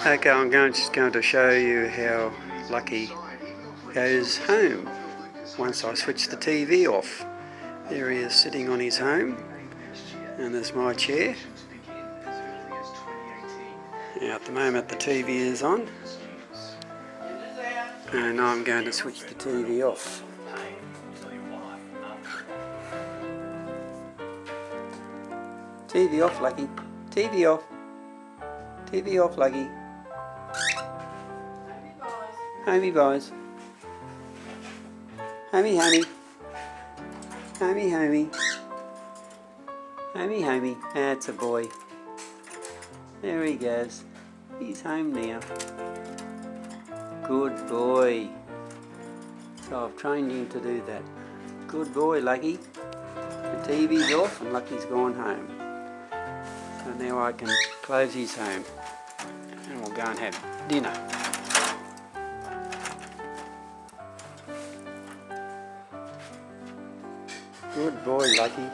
Okay, I'm just going to show you how Lucky goes home once I switch the TV off. There he is sitting on his home, and there's my chair. Now at the moment the TV is on, and I'm going to switch the TV off. TV off, Lucky. TV off. TV off, Lucky. Homey boys. Homey, homey. Homey, homey. Homey, homey. That's a boy. There he goes. He's home now. Good boy. So I've trained him to do that. Good boy, Lucky. The TV's off and Lucky's gone home. So now I can close his home and we'll go and have dinner. Good boy, Lucky.